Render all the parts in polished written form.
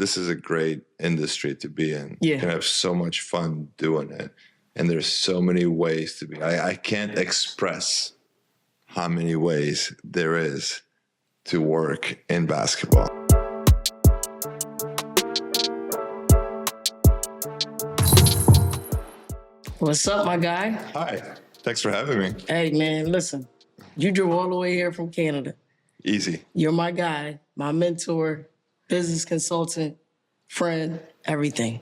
this is a great industry to be in. Yeah. You can have so much fun doing it. And there's so many ways to be. I can't express how many ways there is to work in basketball. What's up, my guy? Hi. Thanks for having me. Hey, man, listen. You drove all the way here from Canada. Easy. You're my guy, my mentor, business consultant, friend, everything.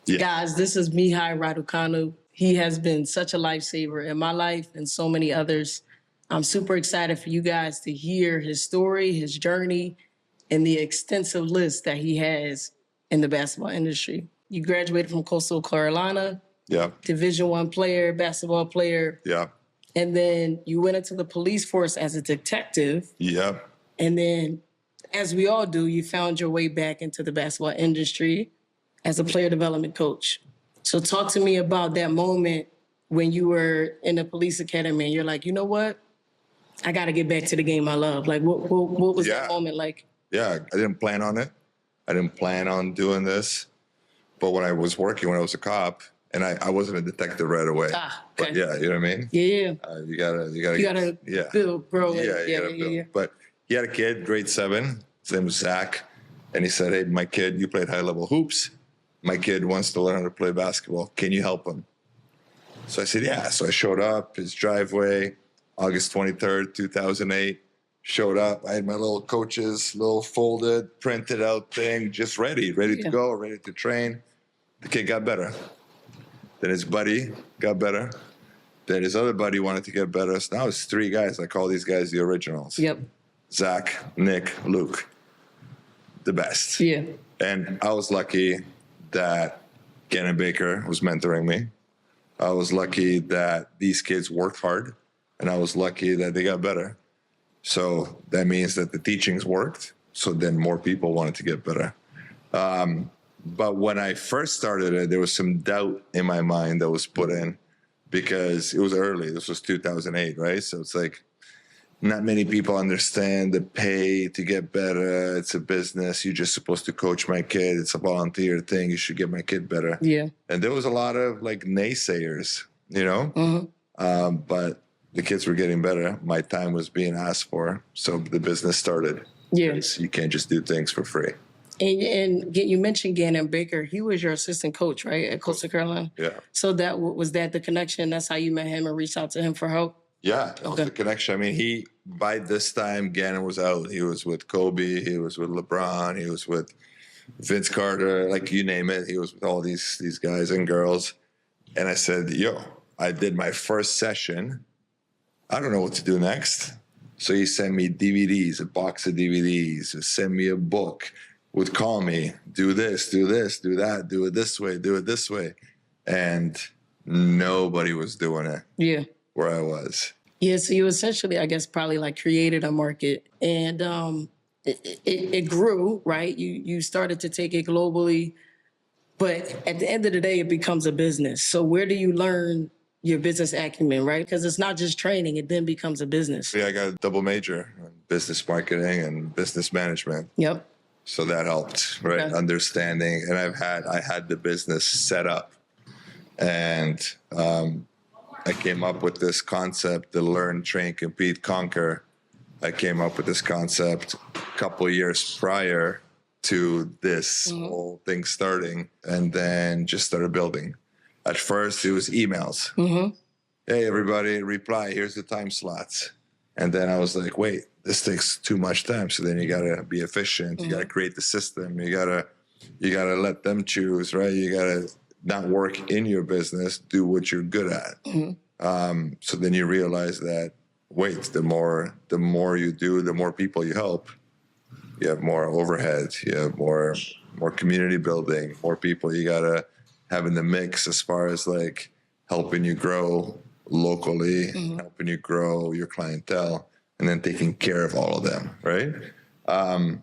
Yeah. Guys, this is Mihai Raducanu. He has been such a lifesaver in my life and so many others. I'm super excited for you guys to hear his story, his journey, and the extensive list that he has in the basketball industry. You graduated from Coastal Carolina. Yeah. Division I player, basketball player. Yeah. And then you went into the police force as a detective. Yeah. And then, as we all do, you found your way back into the basketball industry as a player development coach. So talk to me about that moment when you were in the police academy and you're like, you know what? I got to get back to the game I love. Like, what was that moment like? Yeah, I didn't plan on it. I didn't plan on doing this. But when I was working, when I was a cop, and I wasn't a detective right away. Okay. But yeah, you know what I mean? Yeah. You gotta build, grow. Build. But he had a kid, grade 7. His name was Zach. And he said, hey, my kid, you played high-level hoops. My kid wants to learn how to play basketball. Can you help him? So I said, yeah. So I showed up, his driveway, August 23rd, 2008. Showed up. I had my little coach's little folded, printed out thing, just ready to go, ready to train. The kid got better. Then his buddy got better. Then his other buddy wanted to get better. So now it's 3 guys. I call these guys the originals. Yep. Zach, Nick, Luke. The best. Yeah. And I was lucky that Gannon Baker was mentoring me. I was lucky that these kids worked hard. And I was lucky that they got better. So that means that the teachings worked. So then more people wanted to get better. But when I first started it, there was some doubt in my mind that was put in because it was early. This was 2008, right? So it's like not many people understand the pay to get better. It's a business. You're just supposed to coach my kid. It's a volunteer thing. You should get my kid better. Yeah. And there was a lot of like naysayers, you know? Mm-hmm. But the kids were getting better. My time was being asked for. So the business started. Yes. You can't just do things for free. And you mentioned Gannon Baker. He was your assistant coach, right, at Coastal Carolina? Yeah. So was that the connection? That's how you met him and reached out to him for help? Yeah, that was the connection. I mean, by this time, Gannon was out. He was with Kobe. He was with LeBron. He was with Vince Carter. Like, you name it. He was with all these guys and girls. And I said, yo, I did my first session. I don't know what to do next. So he sent me DVDs, a box of DVDs, send me a book. Would call me, do this, do that, do it this way. And nobody was doing it. Yeah. Where I was. Yeah, so you essentially, I guess, probably like created a market and it grew, right? You started to take it globally, but at the end of the day, it becomes a business. So where do you learn your business acumen, right? Because it's not just training, it then becomes a business. Yeah, I got a double major in business marketing and business management. Yep. So that helped, right? Okay. Understanding. And I had the business set up. And I came up with this concept, the learn, train, compete, conquer. I came up with this concept a couple of years prior to this whole thing starting, and then just started building. At first, it was emails. Mm-hmm. Hey, everybody, reply. Here's the time slots. And then I was like, wait, this takes too much time. So then you got to be efficient. You got to create the system. You got to let them choose, right? You got to not work in your business, do what you're good at. Mm-hmm. So then you realize that, wait, the more you do, the more people you help. You have more overhead. You have more community building, more people you got to have in the mix as far as like helping you grow locally, helping you grow your clientele, and then taking care of all of them, right?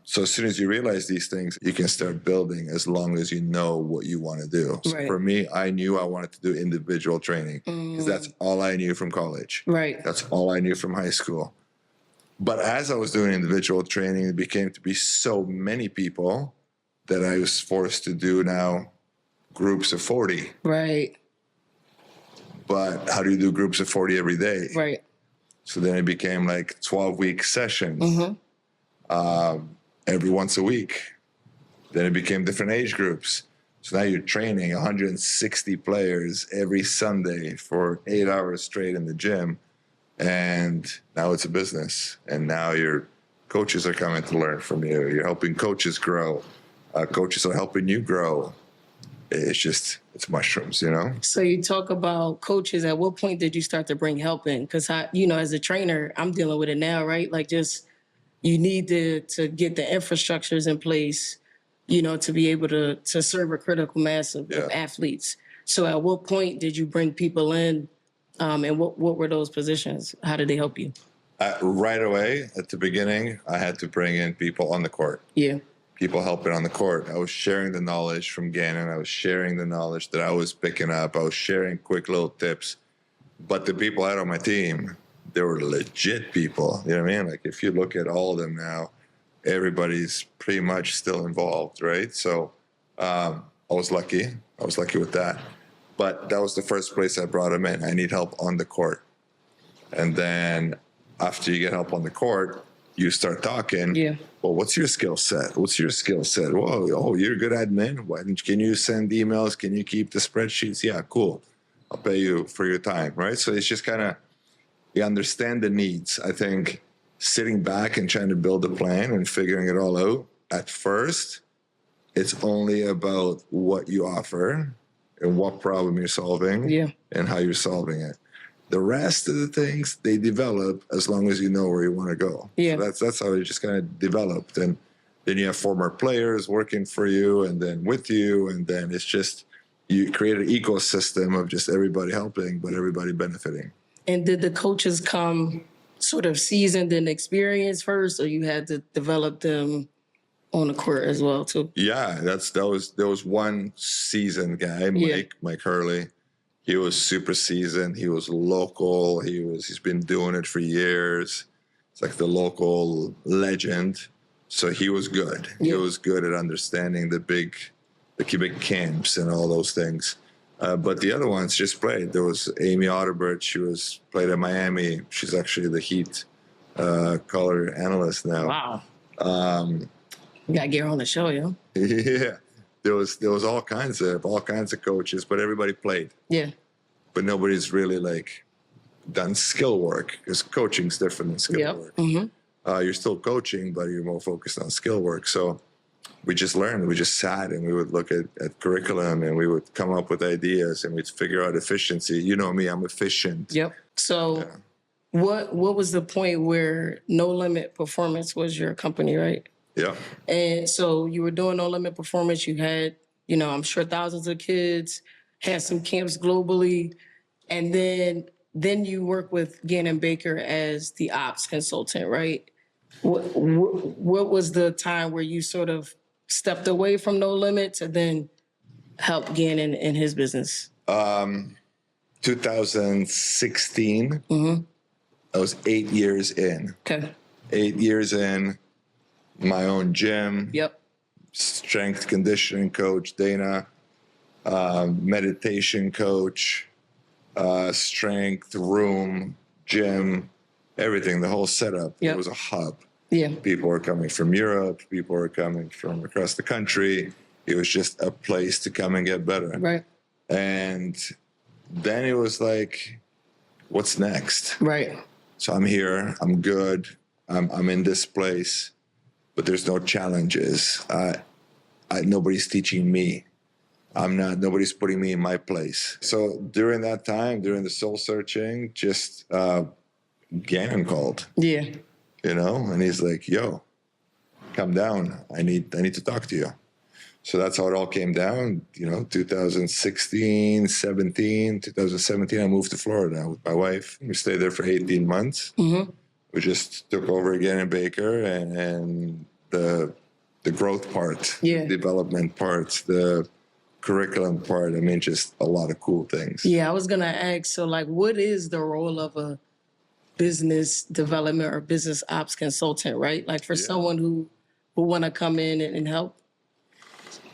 So as soon as you realize these things, you can start building as long as you know what you want to do. So for me, I knew I wanted to do individual training because that's all I knew from college. Right. That's all I knew from high school. But as I was doing individual training, it became to be so many people that I was forced to do now groups of 40. Right. But how do you do groups of 40 every day? Right. So then it became like 12-week sessions Mm-hmm. every once a week. Then it became different age groups. So now you're training 160 players every Sunday for 8 hours straight in the gym. And now it's a business. And now your coaches are coming to learn from you. You're helping coaches grow. Coaches are helping you grow. It's mushrooms, you know? So you talk about coaches. At what point did you start to bring help in? Because, as a trainer, I'm dealing with it now, right? Like just you need to get the infrastructures in place, to be able to serve a critical mass of athletes. So at what point did you bring people in, and what were those positions? How did they help you? Right away, at the beginning, I had to bring in people on the court. Yeah. People helping on the court. I was sharing the knowledge from Gannon. I was sharing the knowledge that I was picking up. I was sharing quick little tips. But the people out on my team, they were legit people. You know what I mean? Like if you look at all of them now, everybody's pretty much still involved, right? So I was lucky. I was lucky with that. But that was the first place I brought them in. I need help on the court. And then after you get help on the court, you start talking. Yeah. Well, what's your skill set? What's your skill set? Whoa, oh, you're a good admin. Can you send emails? Can you keep the spreadsheets? Yeah, cool. I'll pay you for your time, right? So it's just kind of, you understand the needs. I think sitting back and trying to build a plan and figuring it all out, at first, it's only about what you offer and what problem you're solving and how you're solving it. The rest of the things, they develop as long as you know where you want to go. Yeah. So that's how it just kind of developed. And then you have former players working for you and then with you. And then it's just, you create an ecosystem of just everybody helping, but everybody benefiting. And did the coaches come sort of seasoned and experienced first, or you had to develop them on the court as well too? Yeah, there was one seasoned guy, Mike Hurley. He was super seasoned. He was local. He's been doing it for years. It's like the local legend. So he was good. He was good at understanding the big camps and all those things. But the other ones just played. There was Amy Otterbert. She played at Miami. She's actually the Heat color analyst now. Wow. You gotta get her on the show, yo. Yeah. There was all kinds of coaches, but everybody played. Yeah. But nobody's really like done skill work, because coaching's different than skill work. Mm-hmm. You're still coaching, but you're more focused on skill work. So we just learned. We just sat and we would look at curriculum and we would come up with ideas and we'd figure out efficiency. You know me, I'm efficient. Yep. So what was the point where No Limit Performance was your company, right? Yeah. And so you were doing No Limit Performance. You had, I'm sure thousands of kids, had some camps globally. And then you work with Gannon Baker as the ops consultant, right? What was the time where you sort of stepped away from No Limit to then help Gannon in his business? 2016. Mm-hmm. I was 8 years in. Okay. 8 years in. My own gym. Yep. Strength conditioning coach, Dana. Meditation coach. Strength room, gym, everything, the whole setup. Yep. It was a hub. Yeah. People were coming from Europe. People were coming from across the country. It was just a place to come and get better. Right. And then it was like, what's next? Right. So I'm here. I'm good. I'm in this place, but there's no challenges. Nobody's teaching me. Nobody's putting me in my place. So during that time, during the soul searching, just Gannon called. Yeah. And he's like, yo, come down. I need to talk to you. So that's how it all came down. 2016, 2017, I moved to Florida with my wife. We stayed there for 18 months. Mm-hmm. We just took over again in Baker and the growth part, the development part, the curriculum part. I mean, just a lot of cool things. Yeah, I was going to ask, so what is the role of a business development or business ops consultant, right? For someone who want to come in and help?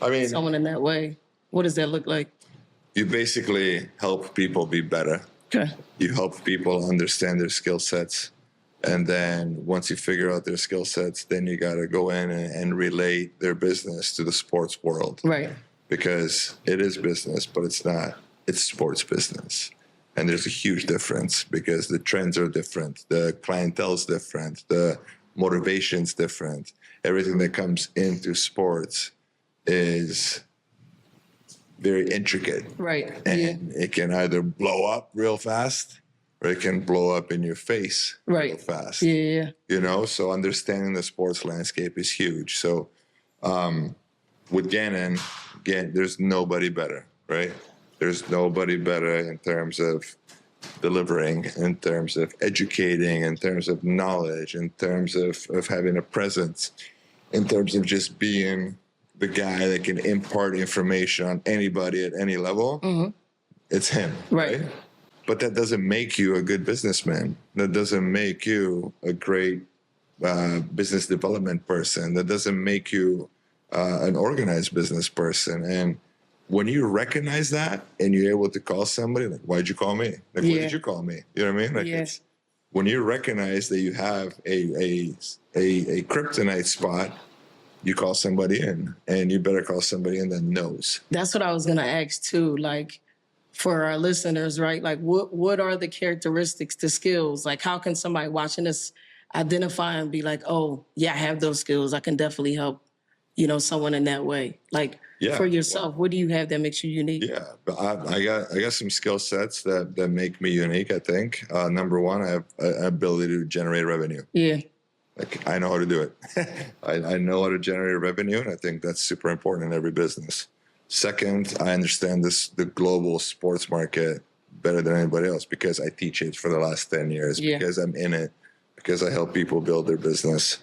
I mean, someone in that way? What does that look like? you basically help people be better. Okay. You help people understand their skill sets. And then once you figure out their skill sets, then you got to go in and relate their business to the sports world. Right. Because it is business, but it's not. It's sports business. And there's a huge difference because the trends are different. The clientele's different. The motivation's different. Everything that comes into sports is very intricate. Right. And it can either blow up real fast or it can blow up in your face real fast. Yeah. You know, so understanding the sports landscape is huge. So with Gannon, again, there's nobody better, right? There's nobody better in terms of delivering, in terms of educating, in terms of knowledge, in terms of having a presence, in terms of just being the guy that can impart information on anybody at any level. Mm-hmm. It's him, right? But that doesn't make you a good businessman. That doesn't make you a great business development person. That doesn't make you an organized business person. And when you recognize that and you're able to call somebody, like, why'd you call me? Like, what did you call me? You know what I mean? Like, it's when you recognize that you have a kryptonite spot, you call somebody in, and you better call somebody in that knows. That's what I was gonna ask too. Like, for our listeners, right? Like, what are the characteristics, the skills? Like, how can somebody watching this identify and be like, oh, yeah, I have those skills. I can definitely help, someone in that way. Like, for yourself, what do you have that makes you unique? Yeah, but I got some skill sets that make me unique, I think. Number one, I have an ability to generate revenue. Yeah. Like, I know how to do it. I know how to generate revenue, and I think that's super important in every business. Second, I understand the global sports market better than anybody else because I teach it for the last 10 years, because I'm in it, because I help people build their business.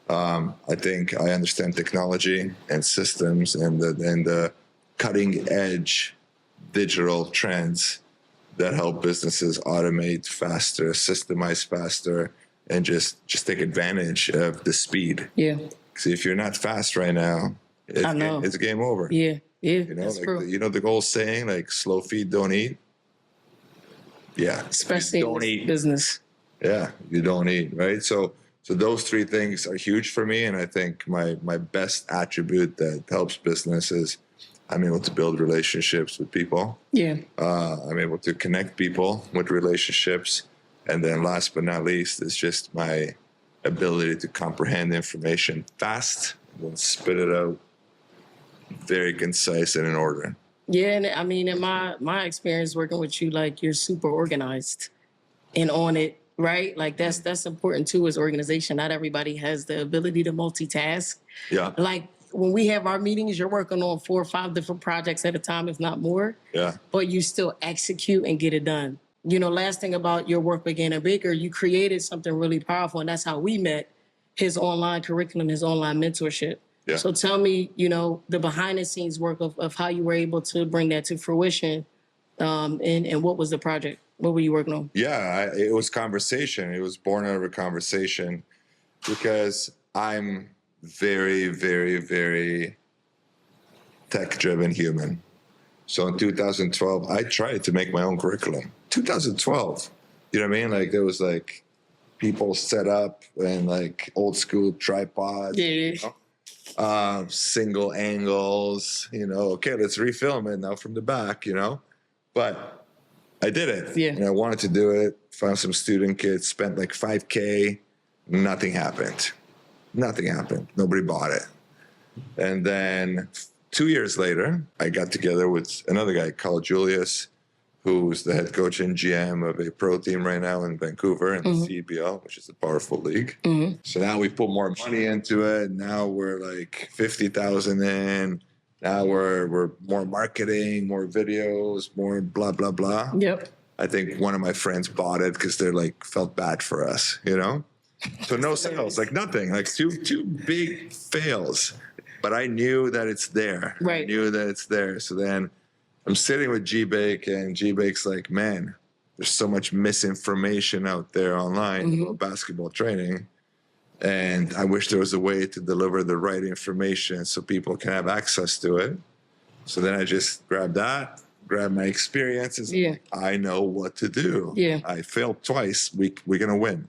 I think I understand technology and systems and the cutting edge digital trends that help businesses automate faster, systemize faster, and just take advantage of the speed. Yeah. Because if you're not fast right now, it's game over. Yeah. Yeah. That's true. The old saying, like, slow feed don't eat. Yeah. Especially in this business. Yeah, you don't eat, right? So those three things are huge for me, and I think my best attribute that helps business is I'm able to build relationships with people. Yeah. I'm able to connect people with relationships. And then last but not least is just my ability to comprehend information fast and then spit it out very concise and in order. Yeah, and I mean, in my experience working with you, like, you're super organized and on it, right? Like, that's important too as organization. Not everybody has the ability to multitask. Yeah. Like, when we have our meetings, you're working on 4 or 5 different projects at a time, if not more. Yeah. But you still execute and get it done. Last thing about your work with Gannon Baker, you created something really powerful, and that's how we met, his online curriculum, his online mentorship. Yeah. So tell me, the behind the scenes work of how you were able to bring that to fruition, and what was the project? What were you working on? Yeah, it was conversation. It was born out of a conversation because I'm very, very, very tech-driven human. So in 2012, I tried to make my own curriculum. 2012, you know what I mean? Like, there was like people set up and like old school tripods, single angles, okay, let's refilm it now from the back, but I did it. Yeah. And I wanted to do it, found some student kids, spent like $5K, nothing happened. Nobody bought it. And then 2 years later, I got together with another guy called Julius, who's the head coach and GM of a pro team right now in Vancouver in the CBL, which is a powerful league. Mm-hmm. So now we put more money into it. Now we're like 50,000 in. Now we're more marketing, more videos, more blah, blah, blah. Yep. I think one of my friends bought it because they're like, felt bad for us, So no sales, like nothing, like two big fails. But I knew that it's there. Right. I knew that it's there. So then I'm sitting with G-Bake, and G-Bake's like, man, there's so much misinformation out there online about basketball training. And I wish there was a way to deliver the right information so people can have access to it. So then I just grabbed my experiences. Yeah. I know what to do. Yeah. I failed twice. We're going to win.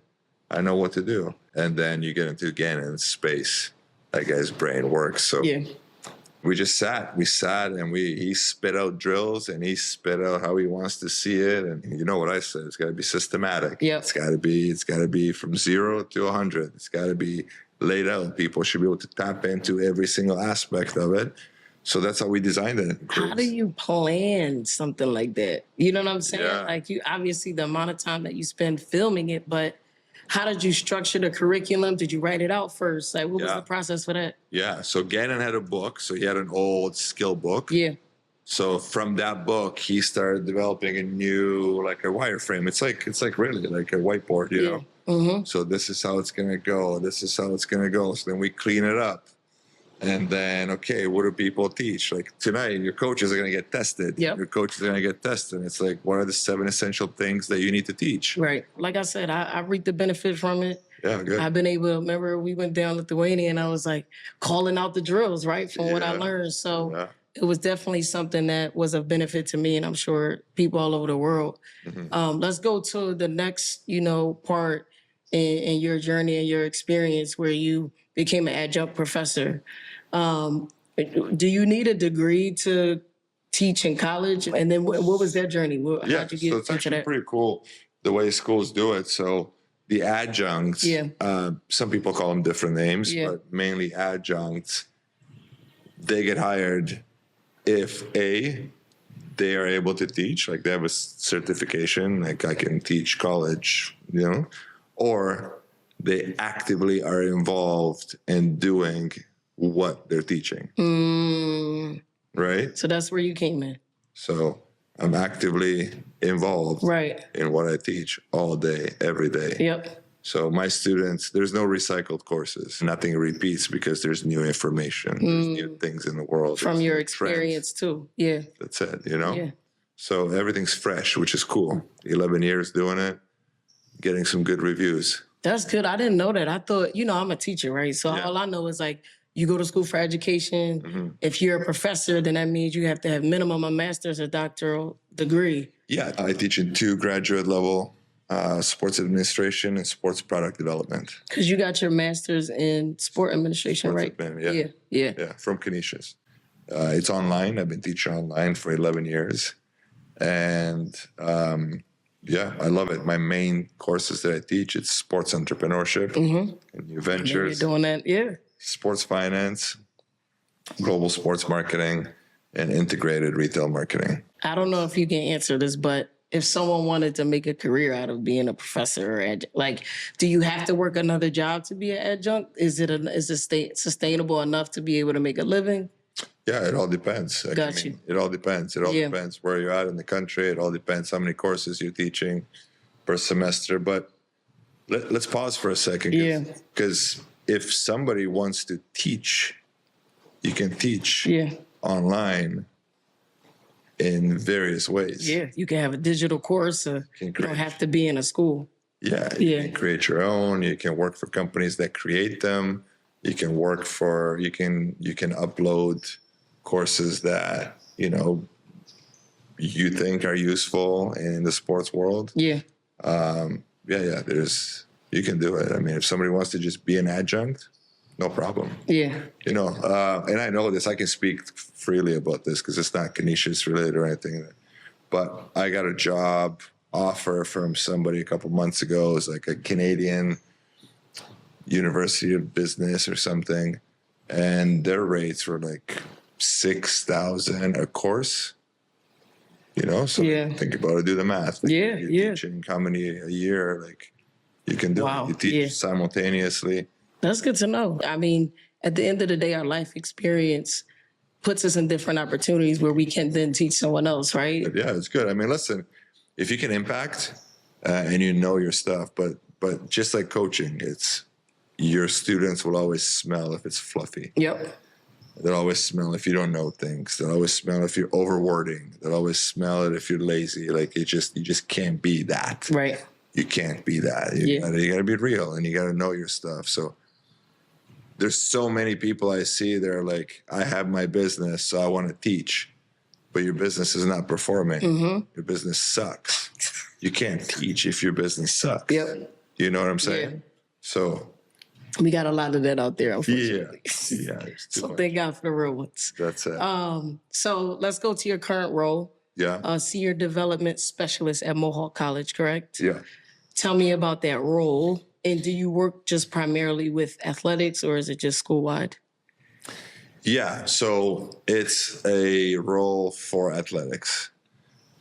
I know what to do. And then you get into Gannon's space. That guy's brain works. So Yeah. we sat and he spit out drills and he spit out how he wants to see it. And you know what I said, it's got to be systematic. Yep. It's got to be from 0 to 100. It's got to be laid out. People should be able to tap into every single aspect of it. So that's how we designed it. How do you plan something like that? You know what I'm saying? Yeah. Like, you obviously the amount of time that you spend filming it, but how did you structure the curriculum? Did you write it out first? Like, what was the process for that? Yeah. So Gannon had a book. So he had an old skill book. Yeah. So from that book, he started developing a new, like a wireframe. It's like really like a whiteboard, you know? Mm-hmm. So this is how it's going to go. This is how it's going to go. So then we clean it up. And then, okay, what do people teach? Like tonight, your coaches are going to get tested. Yep. Your coaches are going to get tested. It's like, what are the 7 essential things that you need to teach? Right. Like I said, I reaped the benefit from it. Yeah, good. I've been able to, remember we went down Lithuania and I was like calling out the drills, right, from what I learned. So it was definitely something that was of benefit to me, and I'm sure people all over the world. Mm-hmm. Let's go to the next, part in your journey and your experience where you became an adjunct professor. Do you need a degree to teach in college? And then what was that journey? How'd you get so it's into actually that? pretty cool the way schools do it. So the adjuncts, some people call them different names, but mainly adjuncts, they get hired if they are able to teach, like they have a certification, like I can teach college, or they actively are involved in doing what they're teaching. Right? So that's where you came in. So I'm actively involved in what I teach all day, every day. Yep. So my students, there's no recycled courses. Nothing repeats because there's new information. There's new things in the world. From There's your new experience trends. too. Yeah. That's it, Yeah. So everything's fresh, which is cool. 11 years doing it, getting some good reviews. That's good. I didn't know that. I thought, I'm a teacher, right? So all I know is like, you go to school for education. Mm-hmm. If you're a professor, then that means you have to have minimum a master's or doctoral degree. Yeah, I teach in 2 graduate level, sports administration and sports product development. Because you got your master's in sport administration, right? Yeah, from Canisius. It's online. I've been teaching online for 11 years. And I love it. My main courses that I teach, it's sports entrepreneurship and new ventures. You're doing that, sports finance, global sports marketing, and integrated retail marketing. I don't know if you can answer this, but if someone wanted to make a career out of being a professor or do you have to work another job to be an adjunct? Is it sustainable enough to be able to make a living? Yeah, it all depends. Got you. It all depends. It all depends where you're at in the country. It all depends how many courses you're teaching per semester. But let's pause for a second. Because if somebody wants to teach, you can teach online in various ways. Yeah, you can have a digital course. You don't have to be in a school. Yeah, you can create your own. You can work for companies that create them. You can upload courses that, you think are useful in the sports world. Yeah. You can do it. I mean, if somebody wants to just be an adjunct, no problem. Yeah. And I know this, I can speak freely about this because it's not Canisius related or anything. But I got a job offer from somebody a couple months ago. It was like a Canadian University of Business or something. And their rates were like $6,000 a course. So think about it, do the math. You're teaching how many a year, you can do it. You teach simultaneously. That's good to know. I mean, at the end of the day, our life experience puts us in different opportunities where we can then teach someone else, right? Yeah, it's good. I mean, listen, if you can impact and you know your stuff, but just like coaching, it's your students will always smell if it's fluffy. Yep. They'll always smell if you don't know things. They'll always smell if you're overwording. They'll always smell it if you're lazy. You just can't be that. Right. You can't be that. You gotta be real and you gotta know your stuff. So there's so many people I see, they're like, I have my business, so I want to teach. But your business is not performing. Your business sucks. You can't teach if your business sucks. Yep. You know what I'm saying? Yeah. So We got a lot of that out there, yeah, unfortunately. it's too So much. thank God for the real ones. That's it. So let's go to your current role. Yeah. Senior Development Specialist at Mohawk College, correct? Yeah. Tell me about that role. And do you work just primarily with athletics or is it just school-wide? Yeah. So it's a role for athletics.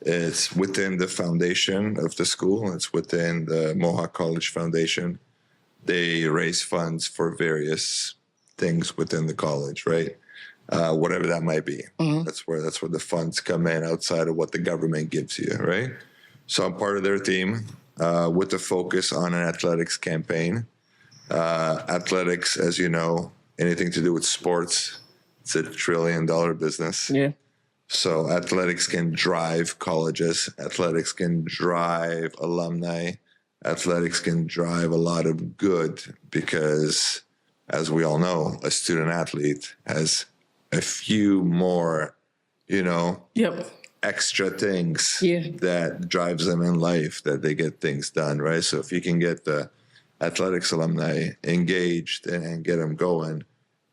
It's within the foundation of the school. It's within the Mohawk College Foundation. They raise funds for various things within the college, right? Whatever that might be. That's where the funds come in outside of what the government gives you, right? So I'm part of their team with a focus on an athletics campaign. Athletics, as you know, anything to do with sports, it's $1 trillion business. Yeah. So athletics can drive colleges. Athletics can drive alumni. Athletics can drive a lot of good because, as we all know, a student athlete has a few more, Yep. extra things Yeah. that drives them in life, that they get things done, right? So if you can get the athletics alumni engaged and get them going,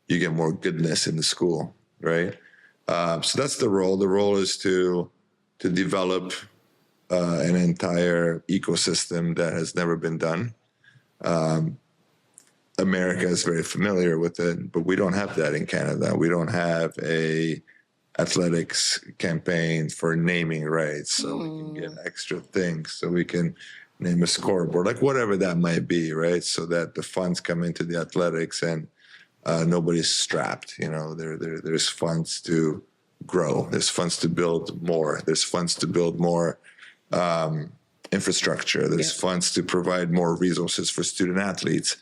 you get more goodness in the school, right? So that's the role. The role is to develop an entire ecosystem that has never been done. America is very familiar with it, but we don't have that in Canada. We don't have a athletics campaign for naming rights, so we can get extra things, so we can name a scoreboard, like whatever that might be, right? So that the funds come into the athletics and nobody's strapped. There's funds to grow. There's funds to build more. There's funds to build more infrastructure. There's funds to provide more resources for student athletes.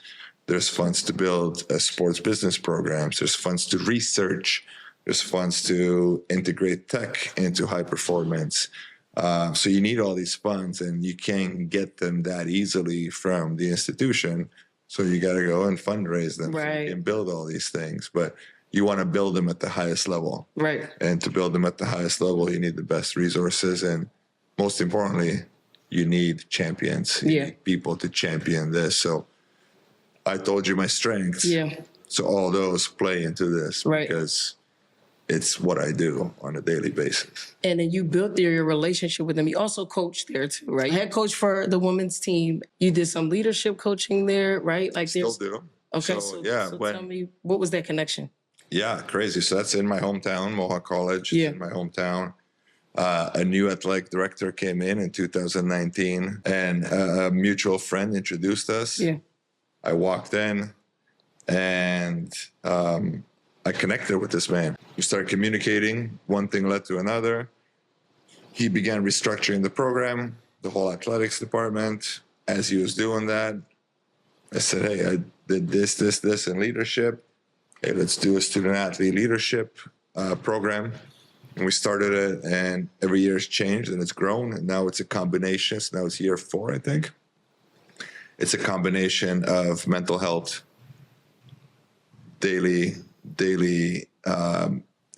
There's funds to build sports business programs. There's funds to research. There's funds to integrate tech into high performance. So you need all these funds, and you can't get them that easily from the institution. So you got to go and fundraise them, Right. so you can build all these things. But you want to build them at the highest level. Right. And to build them at the highest level, you need the best resources. And most importantly, you need champions. You need people to champion this. So I told you my strengths. Yeah. So all those play into this, Right. because it's what I do on a daily basis. And then you built your relationship with them. You also coached there too, right? Head coach for the women's team. You did some leadership coaching there, right? Like Still do. Okay. So, So tell me, what was that connection? Yeah, crazy. So that's in my hometown, Mohawk College. Yeah. In my hometown. A new athletic director came in 2019, and a mutual friend introduced us. Yeah. I walked in, and I connected with this man. We started communicating. One thing led to another. He began restructuring the program, the whole athletics department. As he was doing that, I said, hey, I did this in leadership. Hey, let's do a student athlete leadership program. And we started it, and every year it's changed and it's grown. And now it's a combination. So now it's year 4, I think. It's a combination of mental health, daily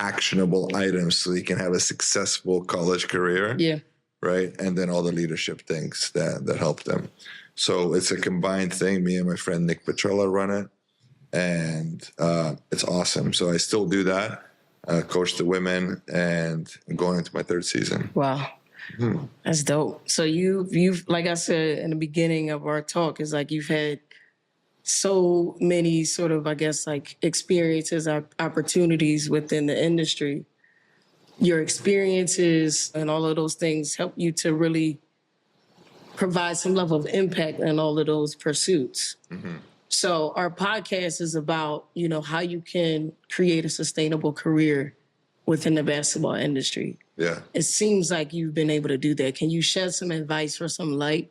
actionable items so you can have a successful college career. Yeah. Right. And then all the leadership things that help them. So it's a combined thing. Me and my friend Nick Petrella run it. And it's awesome. So I still do that. Coach the women, and I'm going into my 3rd season. Wow. That's dope. So you've, like I said in the beginning of our talk, is like you've had so many sort of, I guess, like experiences, opportunities within the industry. Your experiences and all of those things help you to really provide some level of impact in all of those pursuits. So our podcast is about, how you can create a sustainable career within the basketball industry. Yeah. It seems like you've been able to do that. Can you shed some advice or some light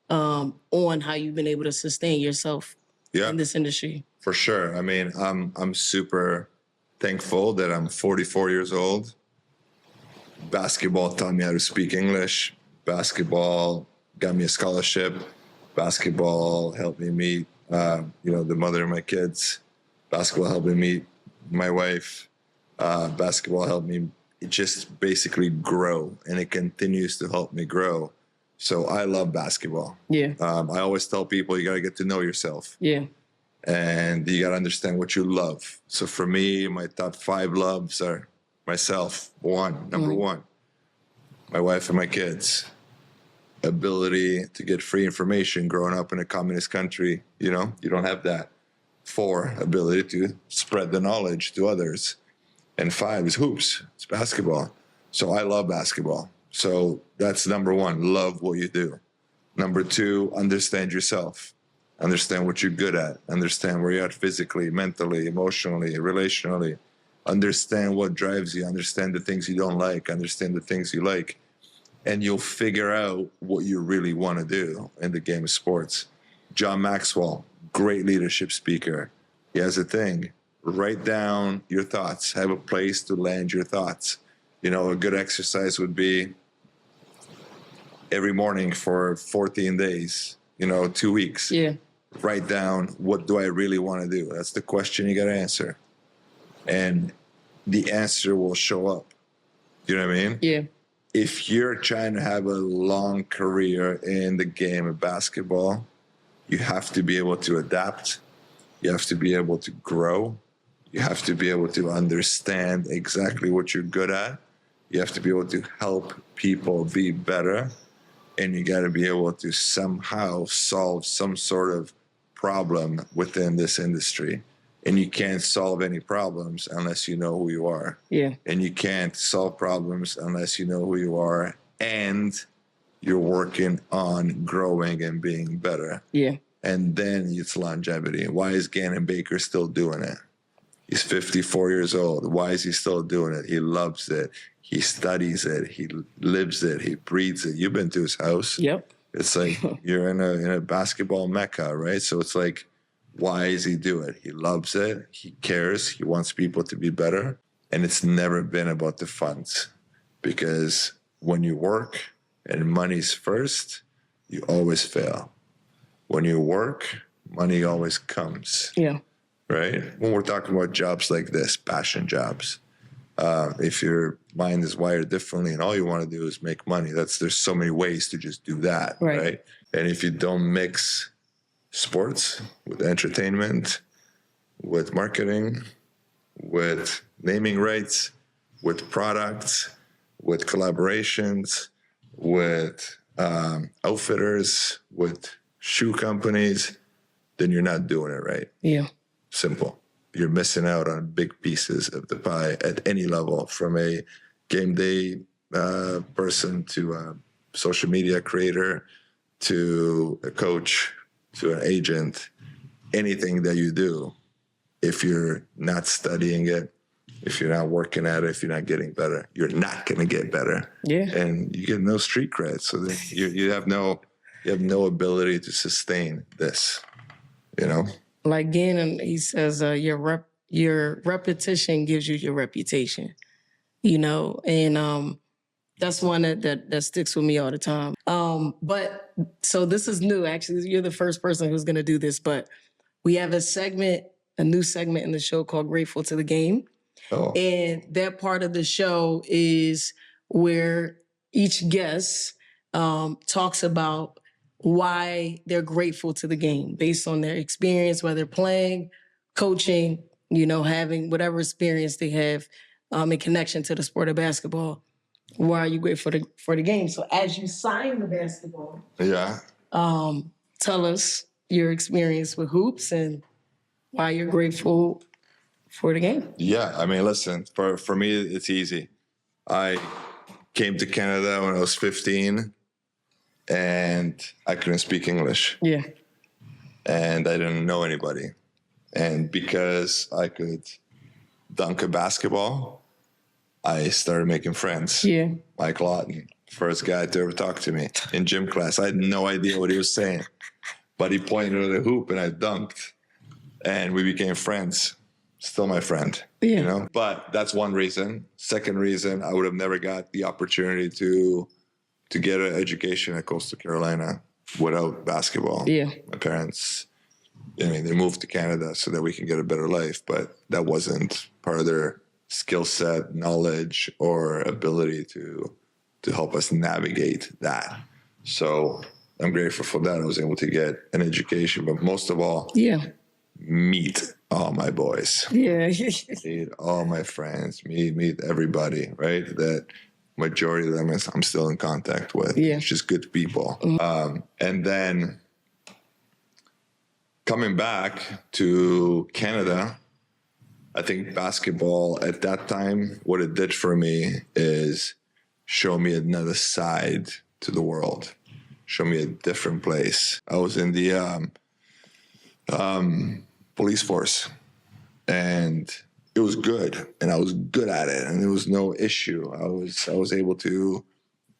on how you've been able to sustain yourself in this industry? For sure. I mean, I'm super thankful that I'm 44 years old. Basketball taught me how to speak English. Basketball got me a scholarship. Basketball helped me meet, the mother of my kids. Basketball helped me meet my wife. Basketball helped me just basically grow, and it continues to help me grow. So I love basketball. Yeah. I always tell people you got to get to know yourself. Yeah. And you got to understand what you love. So for me, my top 5 loves are myself, number one, my wife and my kids, ability to get free information growing up in a communist country. You know, you don't have that. 4, ability to spread the knowledge to others. And 5 is hoops. It's basketball. So I love basketball. So that's number 1, love what you do. Number 2, understand yourself. Understand what you're good at. Understand where you're at physically, mentally, emotionally, relationally. Understand what drives you. Understand the things you don't like. Understand the things you like. And you'll figure out what you really want to do in the game of sports. John Maxwell, great leadership speaker. He has a thing. Write down your thoughts. Have a place to land your thoughts. You know, a good exercise would be every morning for 14 days, 2 weeks. Yeah. Write down, what do I really want to do? That's the question you got to answer. And the answer will show up. You know what I mean? Yeah. If you're trying to have a long career in the game of basketball, you have to be able to adapt. You have to be able to grow. You have to be able to understand exactly what you're good at. You have to be able to help people be better. And you got to be able to somehow solve some sort of problem within this industry. And you can't solve any problems unless you know who you are. Yeah. And you can't solve problems unless you know who you are and you're working on growing and being better. Yeah. And then it's longevity. Why is Gannon Baker still doing it? He's 54 years old. Why is he still doing it? He loves it. He studies it. He lives it. He breathes it. You've been to his house. Yep. It's like you're in a basketball mecca, right? So it's like, why does he do it? He loves it. He cares. He wants people to be better. And it's never been about the funds, because when you work and money's first, you always fail. When you work, money always comes. Yeah. Right? When we're talking about jobs like this, passion jobs, if your mind is wired differently and all you want to do is make money, there's so many ways to just do that, right? And if you don't mix sports with entertainment, with marketing, with naming rights, with products, with collaborations, with outfitters, with shoe companies, then you're not doing it right. Yeah. Simple. You're missing out on big pieces of the pie at any level, from a game day person to a social media creator to a coach to an agent. Anything that you do, if you're not studying it, if you're not working at it, if you're not getting better, you're not going to get better. Yeah. And you get no street cred. So then you have no ability to sustain this, Like Gannon, he says, your repetition gives you your reputation, and that's one that sticks with me all the time. But so this is new, actually. You're the first person who's going to do this, but we have a new segment in the show called Grateful to the Game. Oh. And that part of the show is where each guest talks about why they're grateful to the game based on their experience, whether playing, coaching, having whatever experience they have in connection to the sport of basketball. Why are you grateful for the game? So as you sign the basketball, tell us your experience with hoops and why you're grateful for the game. Yeah, I mean, listen, for me, it's easy. I came to Canada when I was 15, and I couldn't speak English. Yeah. And I didn't know anybody. And because I could dunk a basketball, I started making friends. Yeah. Mike Lawton, first guy to ever talk to me in gym class. I had no idea what he was saying, but he pointed at the hoop and I dunked, and we became friends. Still my friend, But that's one reason. Second reason, I would have never got the opportunity to get an education at Coastal Carolina without basketball. Yeah. My parents I mean, they moved to Canada so that we can get a better life, but that wasn't part of their skill set, knowledge, or ability to help us navigate that. So I'm grateful for that. I was able to get an education, but most of all, meet all my boys. Meet all my friends. Meet everybody, right? That majority of them I'm still in contact with. It's just good people. And then coming back to Canada, I think basketball at that time, what it did for me is show me another side to the world, show me a different place. I was in the police force, and it was good, and I was good at it, and there was no issue. I was able to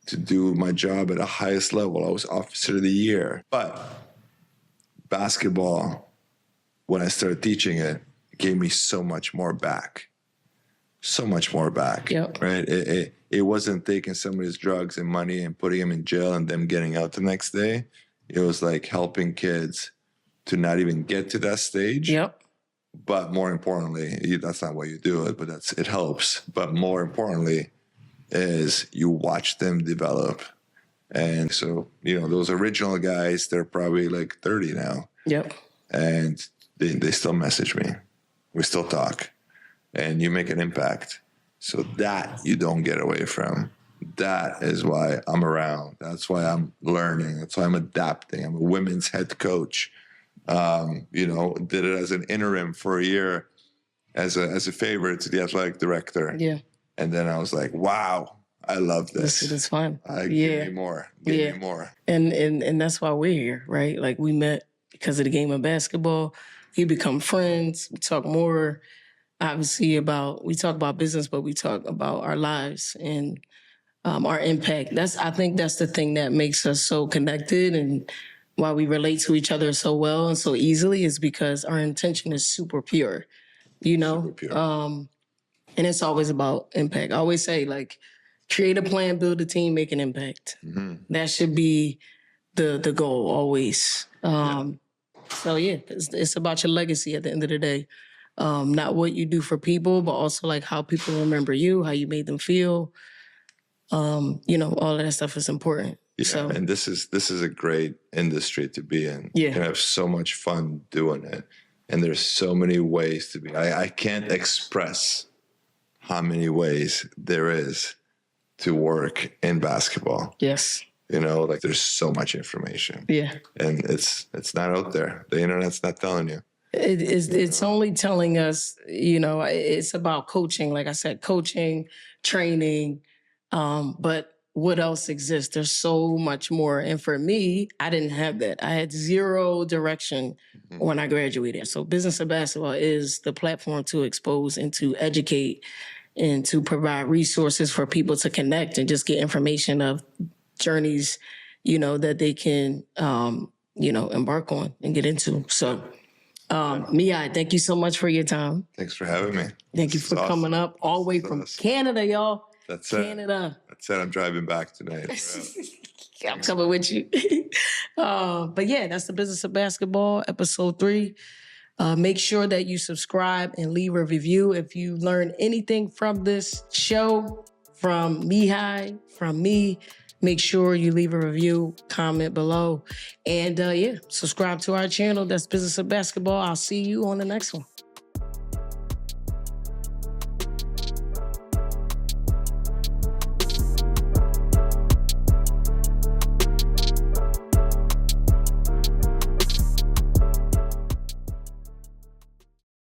do my job at the highest level. I was officer of the year. But basketball, when I started teaching it, gave me so much more back. So much more back. Right? It wasn't taking somebody's drugs and money and putting them in jail and them getting out the next day. It was like helping kids to not even get to that stage. But more importantly, that's not why you do it, but it helps. But more importantly is you watch them develop. And so, those original guys, they're probably like 30 now. And they still message me. We still talk. And you make an impact. So that you don't get away from. That is why I'm around. That's why I'm learning. That's why I'm adapting. I'm a women's head coach. Did it as an interim for a year as a favor to the athletic director. And then I was like, wow, I love this. This is fun. Give me more. Give me more. And that's why we're here, right? Like, we met because of the game of basketball. We become friends. We talk more, obviously, we talk about business, but we talk about our lives and our impact. I think that's the thing that makes us so connected, and why we relate to each other so well and so easily is because our intention is super pure, Super pure. And it's always about impact. I always say, like, create a plan, build a team, make an impact. That should be the goal always. So it's about your legacy at the end of the day. Not what you do for people, but also like how people remember you, how you made them feel. All of that stuff is important. So, and this is a great industry to be in. You can have so much fun doing it. And there's so many ways to be. I can't express how many ways there is to work in basketball. Like, there's so much information. And it's not out there. The internet's not telling you. It's only telling us, it's about coaching. Like I said, coaching, training, but what else exists? There's so much more. And for me, I didn't have that. I had zero direction when I graduated. So Business of Basketball is the platform to expose and to educate and to provide resources for people to connect and just get information of journeys, that they can, embark on and get into. So, Mihai, thank you so much for your time. Thanks for having me. Thank you for coming up all the way from Canada, y'all. That's Canada. That's it. I'm driving back tonight. I'm coming with you. But that's the Business of Basketball, episode 3. Make sure that you subscribe and leave a review. If you learn anything from this show, from Mihai, from me, make sure you leave a review, comment below. And subscribe to our channel. That's Business of Basketball. I'll see you on the next one.